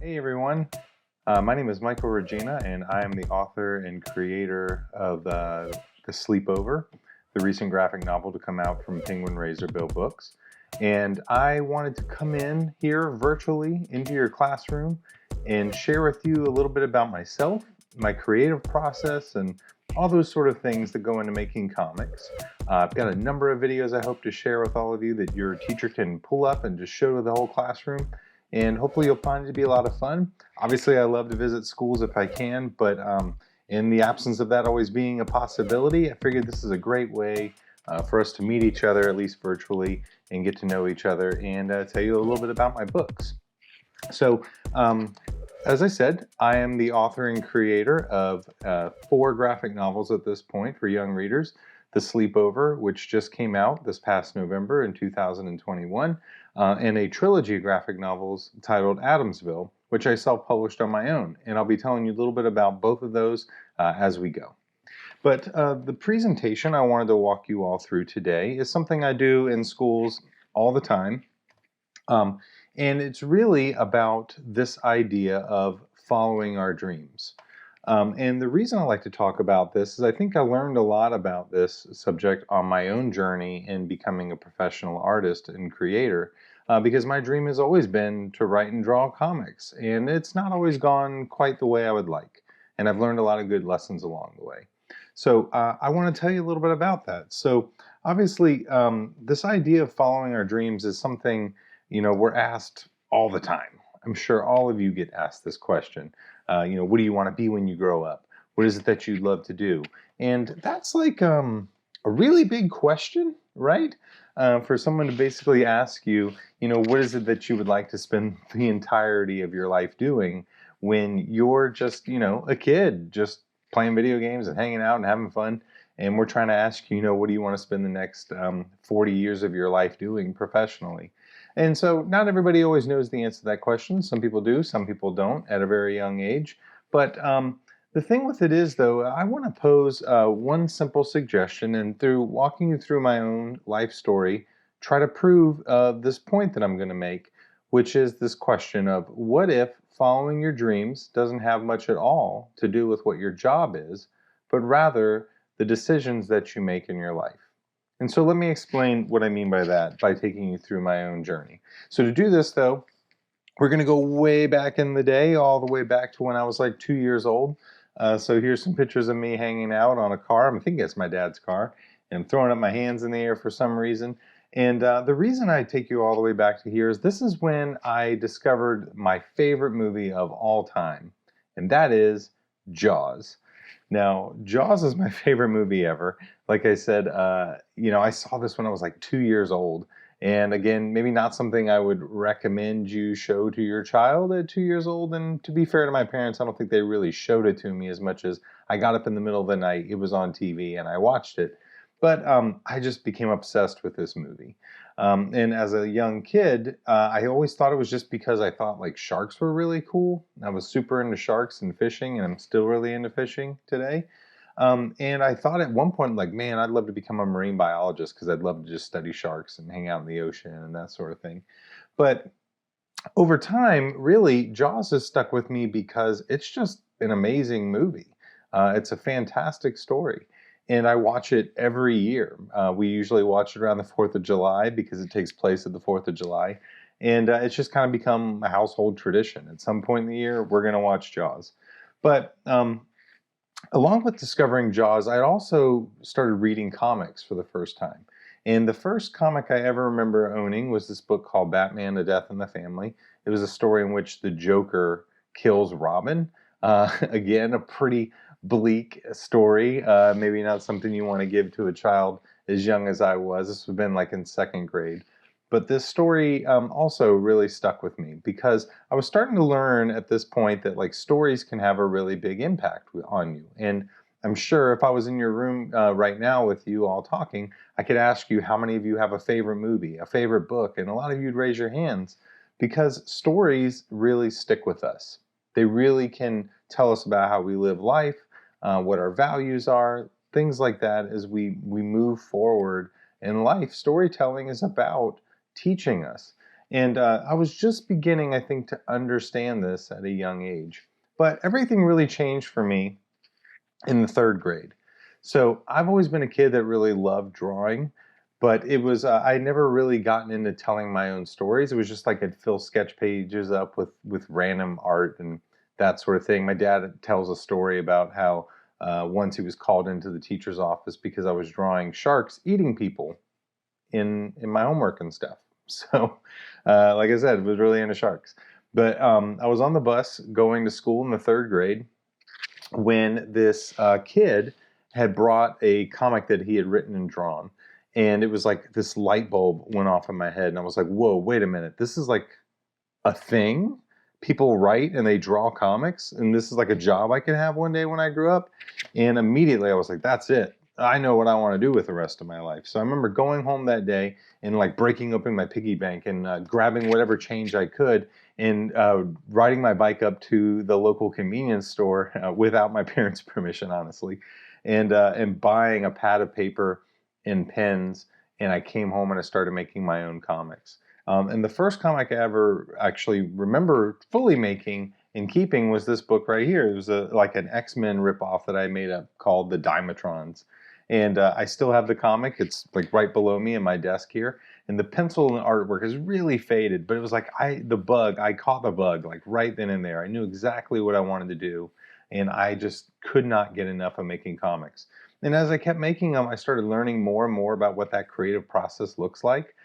Hey everyone, my name is Michael Regina and I am the author and creator of The Sleepover, the recent graphic novel to come out from Penguin Razorbill Books. And I wanted to come in here virtually into your classroom and share with you a little bit about myself, my creative process, and all those sort of things that go into making comics. I've got a number of videos I hope to share with all of you that your teacher can pull up and just show to the whole classroom, and hopefully you'll find it to be a lot of fun. Obviously, I love to visit schools if I can, but in the absence of that always being a possibility, I figured this is a great way for us to meet each other, at least virtually, and get to know each other and tell you a little bit about my books. So, as I said, I am the author and creator of 4 graphic novels at this point for young readers. The Sleepover, which just came out this past November in 2021, and a trilogy of graphic novels titled Adamsville, which I self-published on my own. And I'll be telling you a little bit about both of those as we go. But the presentation I wanted to walk you all through today is something I do in schools all the time. And it's really about this idea of following our dreams. And the reason I like to talk about this is I think I learned a lot about this subject on my own journey in becoming a professional artist and creator, because my dream has always been to write and draw comics, and it's not always gone quite the way I would like. And I've learned a lot of good lessons along the way. So I want to tell you a little bit about that. So obviously, this idea of following our dreams is something, we're asked all the time. I'm sure all of you get asked this question. What do you want to be when you grow up? What is it that you'd love to do? And that's like a really big question, right? For someone to basically ask you, what is it that you would like to spend the entirety of your life doing when you're just, a kid, just playing video games and hanging out and having fun. And we're trying to ask you, what do you want to spend the next 40 years of your life doing professionally? And so not everybody always knows the answer to that question. Some people do, some people don't at a very young age. But the thing with it is, though, I want to pose one simple suggestion, and through walking you through my own life story, try to prove this point that I'm going to make, which is this question of what if following your dreams doesn't have much at all to do with what your job is, but rather the decisions that you make in your life. And so let me explain what I mean by that by taking you through my own journey. So to do this, though, we're going to go way back in the day, all the way back to when I was like 2 years old. So here's some pictures of me hanging out on a car. I think it's my dad's car. And I'm throwing up my hands in the air for some reason. And the reason I take you all the way back to here is this is when I discovered my favorite movie of all time, and that is Jaws. Now, Jaws is my favorite movie ever. Like I said, I saw this when I was like 2 years old. And again, maybe not something I would recommend you show to your child at 2 years old. And to be fair to my parents, I don't think they really showed it to me as much as I got up in the middle of the night, it was on TV, and I watched it. But I just became obsessed with this movie. And as a young kid, I always thought it was just because I thought like sharks were really cool. I was super into sharks and fishing, and I'm still really into fishing today. And I thought at one point, like, man, I'd love to become a marine biologist because I'd love to just study sharks and hang out in the ocean and that sort of thing. But over time, really, Jaws has stuck with me because it's just an amazing movie. It's a fantastic story. And I watch it every year. We usually watch it around the 4th of July because it takes place at the 4th of July. And it's just kind of become a household tradition. At some point in the year, we're going to watch Jaws. But along with discovering Jaws, I also started reading comics for the first time. And the first comic I ever remember owning was this book called Batman: A Death in the Family. It was a story in which the Joker kills Robin. Again, a pretty bleak story. Maybe not something you want to give to a child as young as I was. This would have been like in 2nd grade. But this story also really stuck with me because I was starting to learn at this point that like stories can have a really big impact on you. And I'm sure if I was in your room right now with you all talking, I could ask you how many of you have a favorite movie, a favorite book, and a lot of you'd raise your hands because stories really stick with us. They really can tell us about how we live life, what our values are, things like that as we move forward in life. Storytelling is about teaching us. And I was just beginning, I think, to understand this at a young age. But everything really changed for me in the third grade. So I've always been a kid that really loved drawing, but it was I never really gotten into telling my own stories. It was just like I'd fill sketch pages up with random art and that sort of thing. My dad tells a story about how once he was called into the teacher's office because I was drawing sharks eating people in my homework and stuff. So, like I said, was really into sharks. But I was on the bus going to school in the third grade when this kid had brought a comic that he had written and drawn. And it was like this light bulb went off in my head. And I was like, whoa, wait a minute. This is like a thing. People write and they draw comics. And this is like a job I could have one day when I grew up. And immediately I was like, that's it. I know what I want to do with the rest of my life. So I remember going home that day and like breaking open my piggy bank and grabbing whatever change I could and riding my bike up to the local convenience store without my parents' permission, honestly, and buying a pad of paper and pens. And I came home and I started making my own comics. And the first comic I ever actually remember fully making and keeping was this book right here. It was like an X-Men ripoff that I made up called The Dimatrons. And I still have the comic. It's like right below me in my desk here. And the pencil and artwork is really faded, but it was like I caught the bug like right then and there. I knew exactly what I wanted to do, and I just could not get enough of making comics. And as I kept making them, I started learning more and more about what that creative process looks like.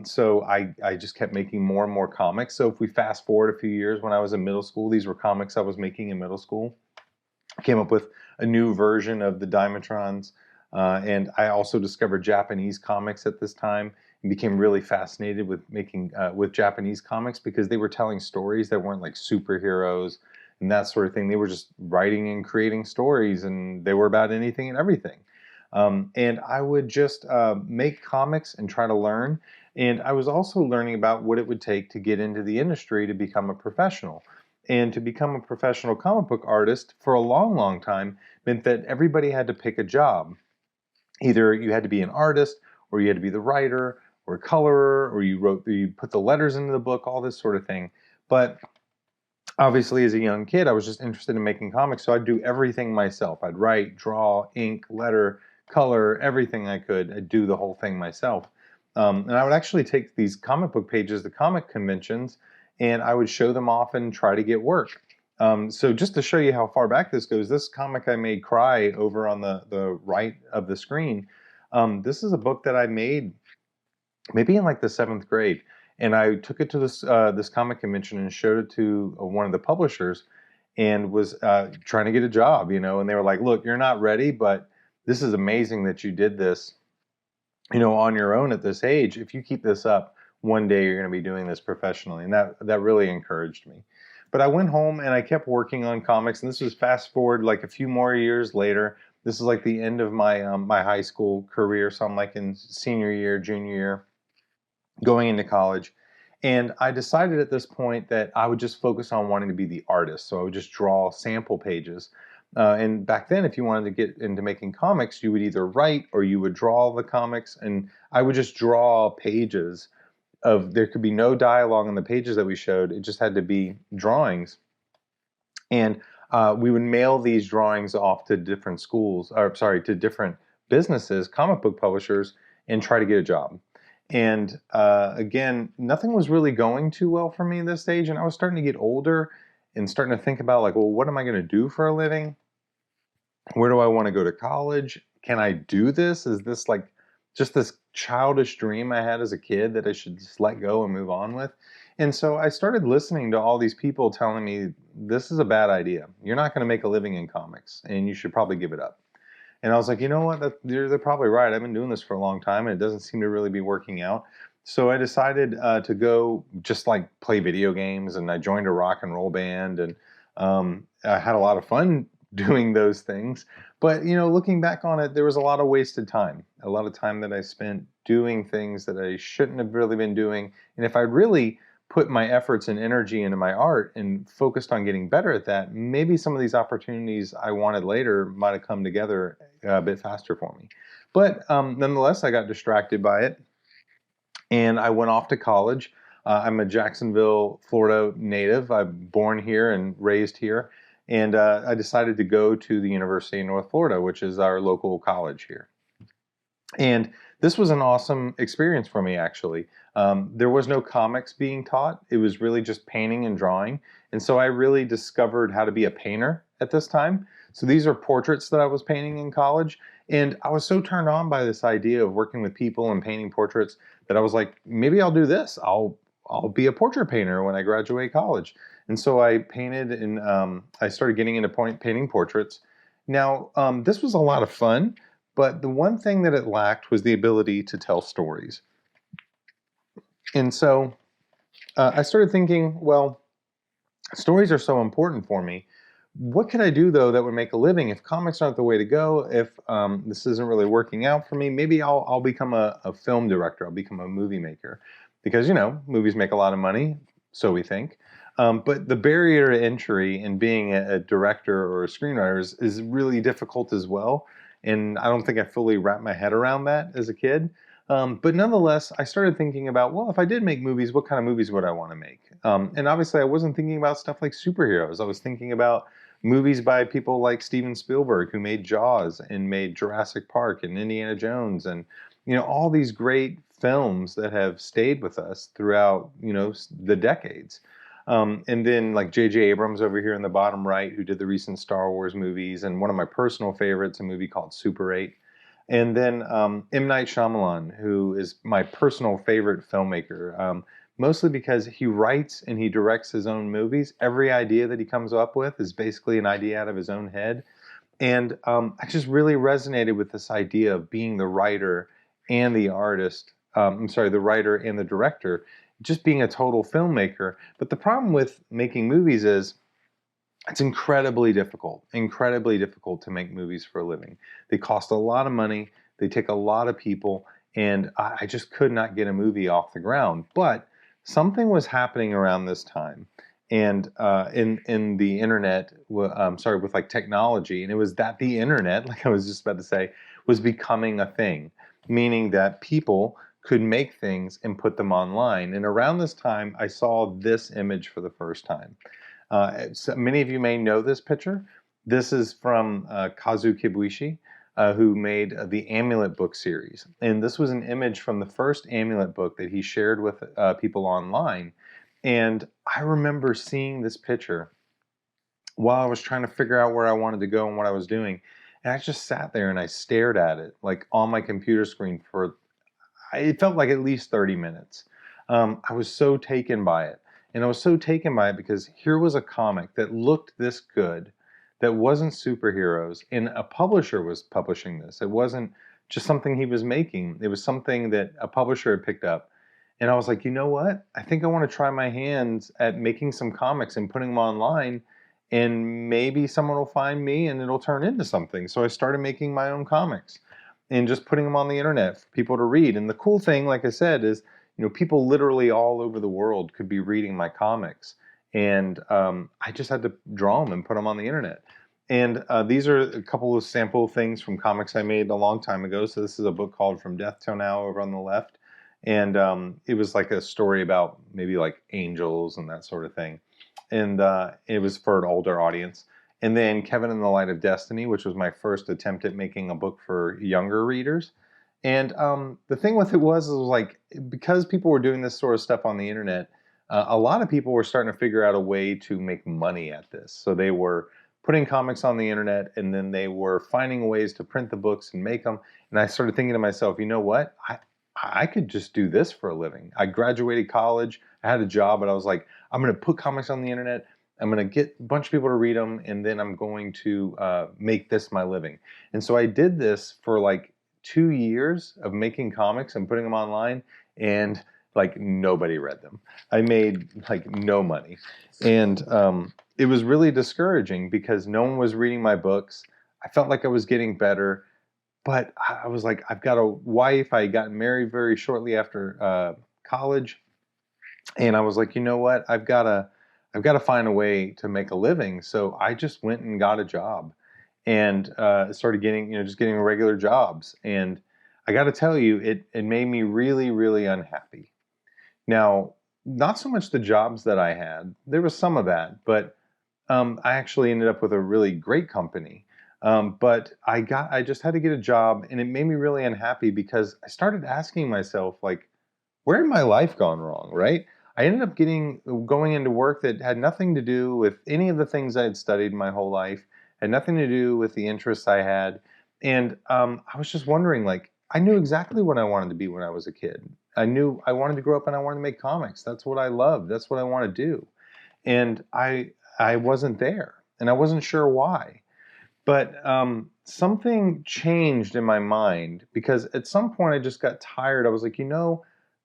So I just kept making more and more comics. So if we fast forward a few years, when I was in middle school, these were comics I was making in middle school. I came up with a new version of the Dimatrons. And I also discovered Japanese comics at this time and became really fascinated with making with Japanese comics because they were telling stories that weren't like superheroes and that sort of thing. They were just writing and creating stories, and they were about anything and everything. And I would just make comics and try to learn. And I was also learning about what it would take to get into the industry to become a professional. And to become a professional comic book artist for a long, long time meant that everybody had to pick a job. Either you had to be an artist, or you had to be the writer, or colorer, or you put the letters into the book, all this sort of thing. But obviously, as a young kid, I was just interested in making comics, so I'd do everything myself. I'd write, draw, ink, letter, color, everything I could. I'd do the whole thing myself. And I would actually take these comic book pages to comic conventions, and I would show them off and try to get work. So just to show you how far back this goes, this comic I made, Cry, over on the right of the screen, this is a book that I made maybe in like the seventh grade. And I took it to this comic convention and showed it to one of the publishers, and was trying to get a job, you know. And they were like, "Look, you're not ready, but this is amazing that you did this, you know, on your own at this age. If you keep this up, one day you're going to be doing this professionally." And that really encouraged me. But I went home and I kept working on comics, and this was fast forward like a few more years later. This is like the end of my high school career, so I'm like in senior year, junior year, going into college. And I decided at this point that I would just focus on wanting to be the artist. So I would just draw sample pages. And back then, if you wanted to get into making comics, you would either write or you would draw the comics. And I would just draw pages there could be no dialogue on the pages that we showed. It just had to be drawings. And we would mail these drawings off to different schools, or sorry, to different businesses, comic book publishers, and try to get a job. And again, nothing was really going too well for me at this stage. And I was starting to get older and starting to think about like, well, what am I going to do for a living? Where do I want to go to college? Can I do this? Is this like just this childish dream I had as a kid that I should just let go and move on with? And so I started listening to all these people telling me this is a bad idea. You're not going to make a living in comics, and you should probably give it up. And I was like, you know what? They're probably right. I've been doing this for a long time, and it doesn't seem to really be working out. So I decided to go just like play video games, and I joined a rock and roll band, and I had a lot of fun doing those things. But you know, looking back on it, there was a lot of wasted time, a lot of time that I spent doing things that I shouldn't have really been doing. And if I really put my efforts and energy into my art and focused on getting better at that, maybe some of these opportunities I wanted later might have come together a bit faster for me. But nonetheless, I got distracted by it, and I went off to college. I'm a Jacksonville, Florida native. I'm born here and raised here. And I decided to go to the University of North Florida, which is our local college here. And this was an awesome experience for me, actually. There was no comics being taught. It was really just painting and drawing. And so I really discovered how to be a painter at this time. So these are portraits that I was painting in college. And I was so turned on by this idea of working with people and painting portraits that I was like, maybe I'll do this. I'll be a portrait painter when I graduate college. And so I painted and I started getting into painting portraits. Now, this was a lot of fun. But the one thing that it lacked was the ability to tell stories. And so I started thinking, well, stories are so important for me. What could I do, though, that would make a living? If comics aren't the way to go, if this isn't really working out for me, maybe I'll become a film director. I'll become a movie maker. Because, movies make a lot of money, so we think. But the barrier to entry in being a director or a screenwriter is really difficult as well. And I don't think I fully wrapped my head around that as a kid. But nonetheless, I started thinking about, well, if I did make movies, what kind of movies would I want to make? And obviously, I wasn't thinking about stuff like superheroes. I was thinking about movies by people like Steven Spielberg, who made Jaws and made Jurassic Park and Indiana Jones, and all these great films that have stayed with us throughout the decades. And then like J.J. Abrams over here in the bottom right, who did the recent Star Wars movies, and one of my personal favorites, a movie called Super 8. And then M. Night Shyamalan, who is my personal favorite filmmaker, mostly because he writes and he directs his own movies. Every idea that he comes up with is basically an idea out of his own head. And I just really resonated with this idea of being the writer and the artist. I'm sorry, the writer and the director, just being a total filmmaker. But the problem with making movies is it's incredibly difficult to make movies for a living. They cost a lot of money, they take a lot of people, and I just could not get a movie off the ground. But something was happening around this time, and in the internet, sorry, with like technology, and it was that the internet, like I was just about to say, was becoming a thing, meaning that people could make things and put them online. And around this time, I saw this image for the first time. So many of you may know this picture. This is from Kazu Kibuishi, who made the Amulet book series. And this was an image from the first Amulet book that he shared with people online. And I remember seeing this picture while I was trying to figure out where I wanted to go and what I was doing. And I just sat there and I stared at it, like on my computer screen for, it felt like at least 30 minutes. I was so taken by it. And I was so taken by it because here was a comic that looked this good, that wasn't superheroes, and a publisher was publishing this. It wasn't just something he was making. It was something that a publisher had picked up. And I was like, you know what? I think I want to try my hands at making some comics and putting them online, and maybe someone will find me and it'll turn into something. So I started making my own comics and just putting them on the internet for people to read. And the cool thing, like I said, is people literally all over the world could be reading my comics, and I just had to draw them and put them on the internet. And these are a couple of sample things from comics I made a long time ago. So this is a book called From Death Till Now over on the left, and it was like a story about maybe like angels and that sort of thing, and it was for an older audience. And then Kevin and the Light of Destiny, which was my first attempt at making a book for younger readers. And the thing with it was like, because people were doing this sort of stuff on the internet, a lot of people were starting to figure out a way to make money at this. So they were putting comics on the internet, and then they were finding ways to print the books and make them. And I started thinking to myself, you know what? I could just do this for a living. I graduated college, I had a job, but I was like, I'm going to put comics on the internet. I'm going to get a bunch of people to read them, and then I'm going to make this my living. And so I did this for like 2 years of making comics and putting them online, and like nobody read them. I made like no money. And it was really discouraging because no one was reading my books. I felt like I was getting better, but I was like, I've got a wife. I got married very shortly after college. And I was like, you know what? I've got to find a way to make a living. So I just went and got a job, and started getting, just getting regular jobs. And I got to tell you, it made me really, really unhappy. Now, not so much the jobs that I had. There was some of that, but I actually ended up with a really great company. But I just had to get a job, and it made me really unhappy because I started asking myself, like, where had my life gone wrong, right? I ended up going into work that had nothing to do with any of the things I had studied my whole life, had nothing to do with the interests I had. And I was just wondering, like, I knew exactly what I wanted to be when I was a kid. I knew I wanted to grow up and I wanted to make comics. That's what I loved. That's what I want to do. And I wasn't there, and I wasn't sure why. But something changed in my mind because at some point I just got tired. I was like,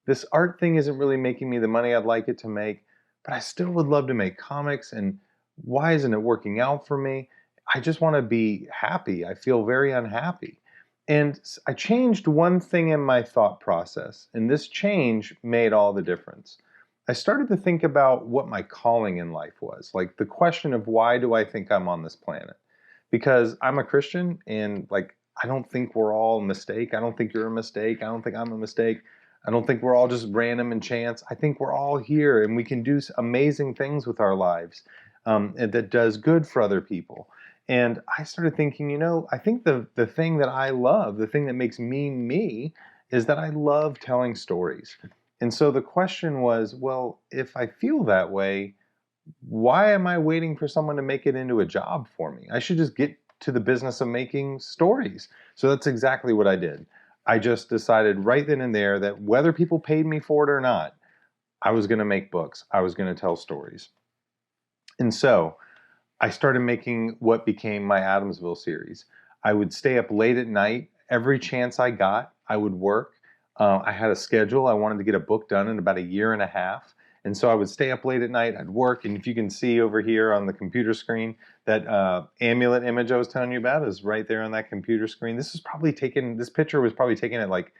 this art thing isn't really making me the money I'd like it to make, but I still would love to make comics. And why isn't it working out for me? I just want to be happy. I feel very unhappy. And I changed one thing in my thought process, and this change made all the difference. I started to think about what my calling in life was, like the question of why do I think I'm on this planet? Because I'm a Christian, and like I don't think we're all a mistake. I don't think you're a mistake. I don't think I'm a mistake. I don't think we're all just random and chance. I think we're all here and we can do amazing things with our lives, and that does good for other people. And I started thinking, I think the thing that I love, the thing that makes me me, is that I love telling stories. And so the question was, well, if I feel that way, why am I waiting for someone to make it into a job for me? I should just get to the business of making stories. So that's exactly what I did. I just decided right then and there that whether people paid me for it or not, I was going to make books. I was going to tell stories. And so I started making what became my Adamsville series. I would stay up late at night. Every chance I got, I would work. I had a schedule. I wanted to get a book done in about a year and a half. And so I would stay up late at night. I'd work. And if you can see over here on the computer screen, that amulet image I was telling you about is right there on that computer screen. This picture was probably taken at like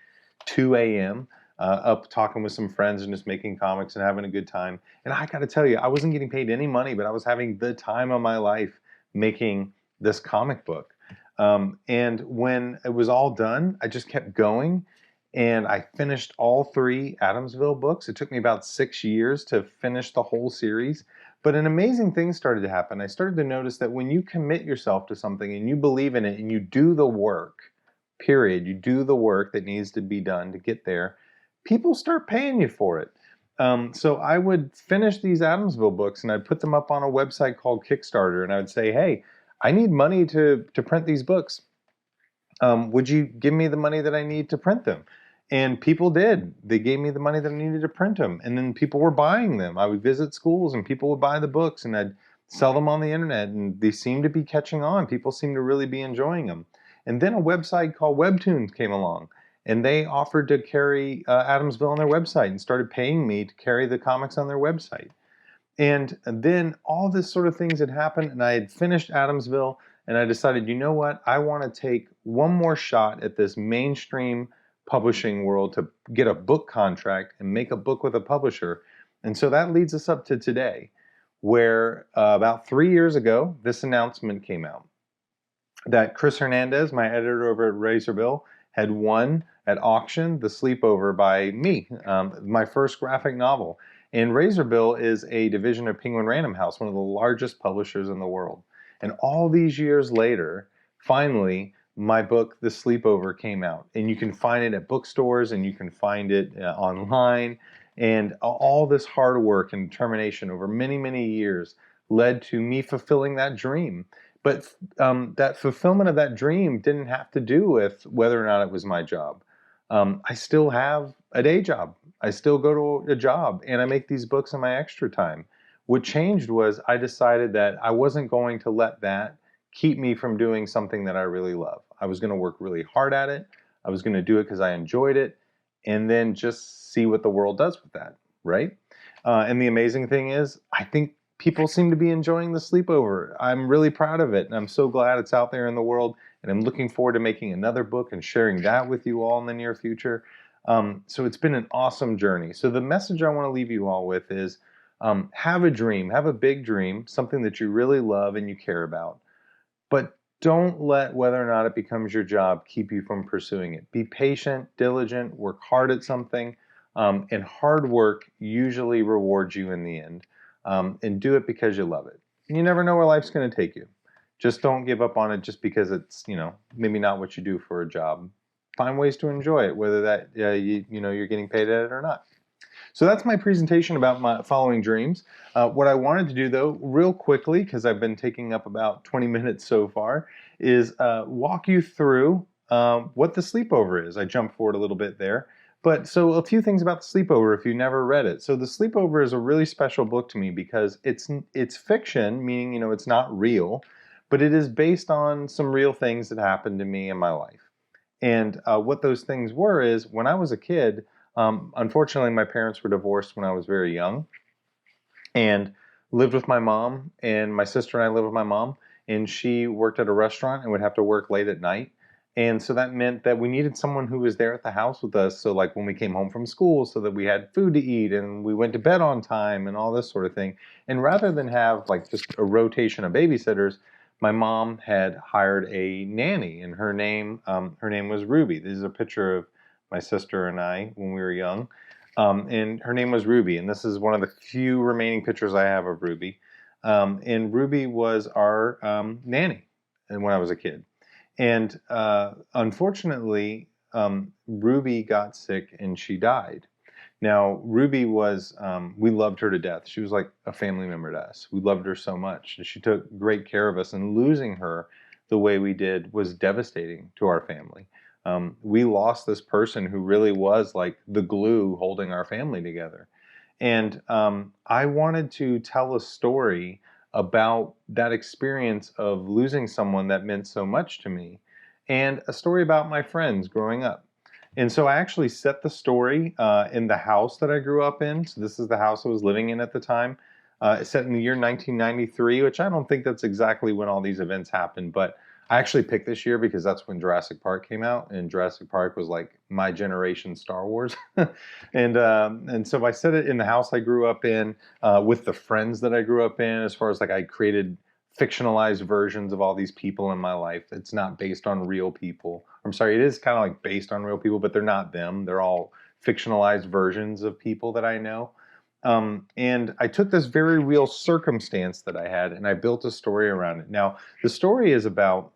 2 a.m. Up talking with some friends and just making comics and having a good time. And I got to tell you, I wasn't getting paid any money, but I was having the time of my life making this comic book. And when it was all done, I just kept going. And I finished all three Adamsville books. It took me about 6 years to finish the whole series. But an amazing thing started to happen. I started to notice that when you commit yourself to something and you believe in it and you do the work, period, you do the work that needs to be done to get there, people start paying you for it. So I would finish these Adamsville books and I'd put them up on a website called Kickstarter, and I would say, hey, I need money to print these books. Would you give me the money that I need to print them? And people did. They gave me the money that I needed to print them. And then people were buying them. I would visit schools and people would buy the books, and I'd sell them on the internet, and they seemed to be catching on. People seemed to really be enjoying them. And then a website called Webtoons came along, and they offered to carry Adamsville on their website and started paying me to carry the comics on their website. And then all this sort of things had happened, and I had finished Adamsville, and I decided, you know what? I want to take one more shot at this mainstream publishing world to get a book contract and make a book with a publisher. And so that leads us up to today, where about 3 years ago, this announcement came out that Chris Hernandez, my editor over at Razorbill, had won at auction The Sleepover by me, my first graphic novel. And Razorbill is a division of Penguin Random House, one of the largest publishers in the world. And all these years later, finally, my book, The Sleepover, came out. And you can find it at bookstores and you can find it online. And all this hard work and determination over many, many years led to me fulfilling that dream. But that fulfillment of that dream didn't have to do with whether or not it was my job. I still have a day job. I still go to a job and I make these books in my extra time. What changed was I decided that I wasn't going to let that keep me from doing something that I really love. I was going to work really hard at it. I was going to do it because I enjoyed it, and then just see what the world does with that, right? And the amazing thing is, I think people seem to be enjoying The Sleepover. I'm really proud of it, and I'm so glad it's out there in the world, and I'm looking forward to making another book and sharing that with you all in the near future. So it's been an awesome journey. So the message I want to leave you all with is, have a dream, have a big dream, something that you really love and you care about. But don't let whether or not it becomes your job keep you from pursuing it. Be patient, diligent, work hard at something. And hard work usually rewards you in the end. And do it because you love it. And you never know where life's going to take you. Just don't give up on it just because it's, maybe not what you do for a job. Find ways to enjoy it, whether that you're getting paid at it or not. So that's my presentation about my following dreams. What I wanted to do, though, real quickly, because I've been taking up about 20 minutes so far, is walk you through what the Sleepover is. I jumped forward a little bit there. But so a few things about the Sleepover if you never read it. So the Sleepover is a really special book to me because it's fiction, meaning it's not real, but it is based on some real things that happened to me in my life. And what those things were is when I was a kid, unfortunately, my parents were divorced when I was very young and lived with my mom, and my sister and I lived with my mom, and she worked at a restaurant and would have to work late at night. And so that meant that we needed someone who was there at the house with us. So like when we came home from school, so that we had food to eat and we went to bed on time and all this sort of thing. And rather than have like just a rotation of babysitters, my mom had hired a nanny, and her name was Ruby. This is a picture of my sister and I when we were young. And her name was Ruby, and this is one of the few remaining pictures I have of Ruby. And Ruby was our nanny and when I was a kid. And unfortunately, Ruby got sick and she died. Now, Ruby was, we loved her to death. She was like a family member to us. We loved her so much. And she took great care of us. And losing her the way we did was devastating to our family. We lost this person who really was like the glue holding our family together. And I wanted to tell a story about that experience of losing someone that meant so much to me, and a story about my friends growing up. And so I actually set the story in the house that I grew up in. So this is the house I was living in at the time. It's set in the year 1993, which I don't think that's exactly when all these events happened, but I actually picked this year because that's when Jurassic Park came out, and Jurassic Park was like my generation Star Wars. And so I set it in the house I grew up in with the friends that I grew up in. As far as like I created fictionalized versions of all these people in my life. It's not based on real people. I'm sorry, it is kind of like based on real people, but they're not them. They're all fictionalized versions of people that I know. And I took this very real circumstance that I had and I built a story around it. Now, the story is about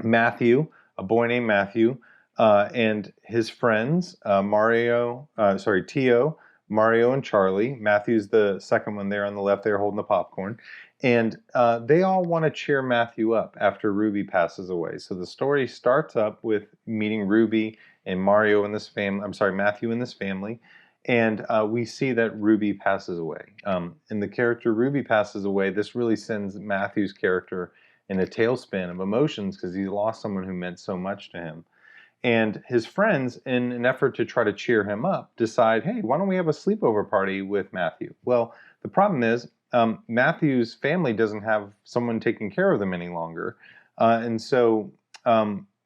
Matthew, a boy named Matthew, and his friends, Tio, Mario, and Charlie. Matthew's the second one there on the left there holding the popcorn. And they all want to cheer Matthew up after Ruby passes away. So the story starts up with meeting Ruby and Matthew and this family. And we see that Ruby passes away. And the character Ruby passes away, this really sends Matthew's character in a tailspin of emotions because he lost someone who meant so much to him. And his friends, in an effort to try to cheer him up, decide, hey, why don't we have a sleepover party with Matthew? Well, the problem is Matthew's family doesn't have someone taking care of them any longer. And so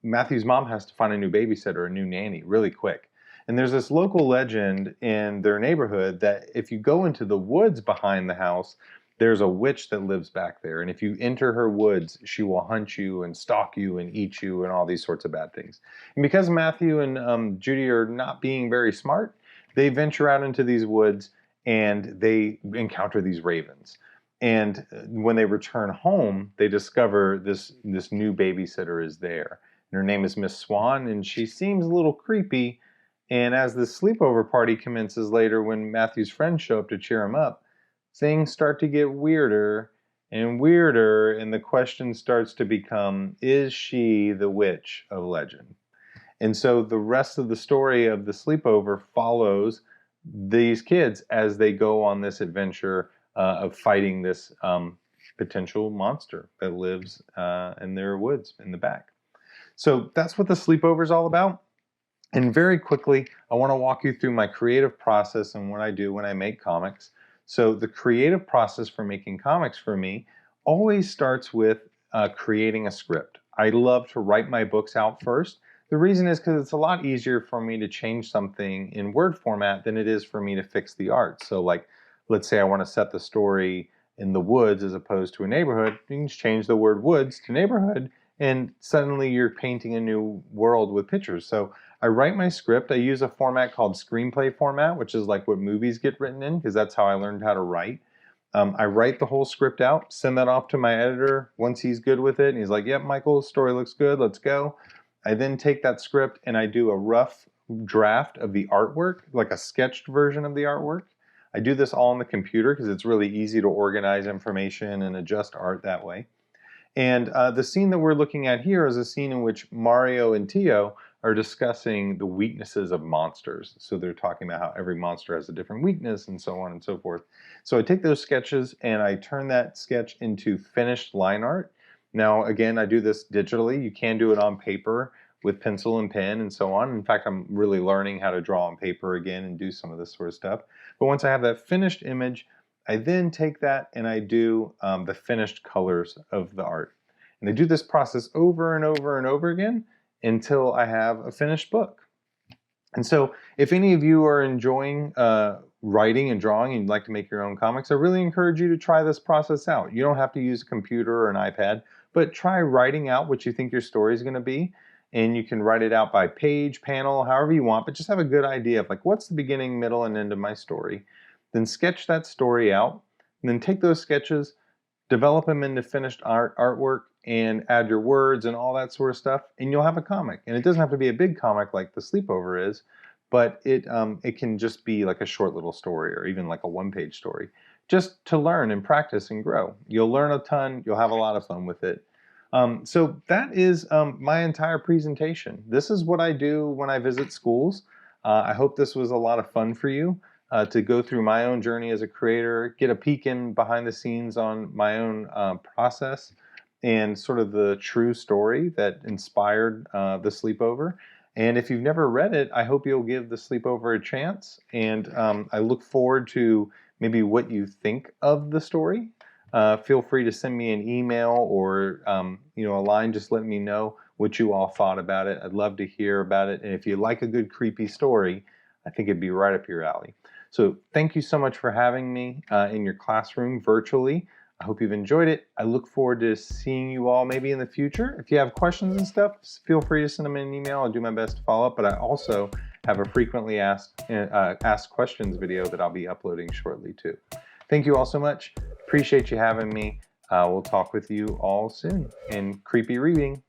Matthew's mom has to find a new babysitter, a new nanny, really quick. And there's this local legend in their neighborhood that if you go into the woods behind the house, there's a witch that lives back there. And if you enter her woods, she will hunt you and stalk you and eat you and all these sorts of bad things. And because Matthew and Judy are not being very smart, they venture out into these woods and they encounter these ravens. And when they return home, they discover this new babysitter is there. And her name is Miss Swan, and she seems a little creepy. And as the sleepover party commences later, when Matthew's friends show up to cheer him up, things start to get weirder and weirder, and the question starts to become, is she the witch of legend? And so the rest of the story of the sleepover follows these kids as they go on this adventure of fighting this potential monster that lives in their woods in the back. So that's what the sleepover is all about. And very quickly, I want to walk you through my creative process and what I do when I make comics. So the creative process for making comics for me always starts with creating a script. I love to write my books out first. The reason is because it's a lot easier for me to change something in Word format than it is for me to fix the art. So like, let's say I want to set the story in the woods as opposed to a neighborhood. You can just change the word woods to neighborhood and suddenly you're painting a new world with pictures. So I write my script. I use a format called screenplay format, which is like what movies get written in, because that's how I learned how to write. I write the whole script out, send that off to my editor once he's good with it. And he's like, yep, Michael, story looks good, let's go. I then take that script and I do a rough draft of the artwork, like a sketched version of the artwork. I do this all on the computer because it's really easy to organize information and adjust art that way. And the scene that we're looking at here is a scene in which Mario and Tio are discussing the weaknesses of monsters. So they're talking about how every monster has a different weakness and so on and so forth. So I take those sketches and I turn that sketch into finished line art. Now, again, I do this digitally. You can do it on paper with pencil and pen and so on. In fact, I'm really learning how to draw on paper again and do some of this sort of stuff. But once I have that finished image, I then take that and I do the finished colors of the art. And I do this process over and over and over again until I have a finished book. And so if any of you are enjoying writing and drawing and you'd like to make your own comics, I really encourage you to try this process out. You don't have to use a computer or an iPad, but try writing out what you think your story is going to be. And you can write it out by page, panel, however you want, but just have a good idea of like, what's the beginning, middle, and end of my story. Then sketch that story out, and then take those sketches, develop them into finished artwork, and add your words and all that sort of stuff, and you'll have a comic. And it doesn't have to be a big comic like the Sleepover is, but it can just be like a short little story or even like a one-page story, just to learn and practice and grow. You'll learn a ton. You'll have a lot of fun with it. So that is my entire presentation. This is what I do when I visit schools. I hope this was a lot of fun for you to go through my own journey as a creator, get a peek in behind the scenes on my own process and sort of the true story that inspired The Sleepover. And if you've never read it, I hope you'll give The Sleepover a chance. And I look forward to maybe what you think of the story. Feel free to send me an email or a line. Just let me know what you all thought about it. I'd love to hear about it. And if you like a good creepy story, I think it'd be right up your alley. So thank you so much for having me in your classroom virtually. I hope you've enjoyed it. I look forward to seeing you all maybe in the future. If you have questions and stuff, feel free to send them in an email. I'll do my best to follow up. But I also have a frequently asked questions video that I'll be uploading shortly too. Thank you all so much. Appreciate you having me. We'll talk with you all soon. And creepy reading.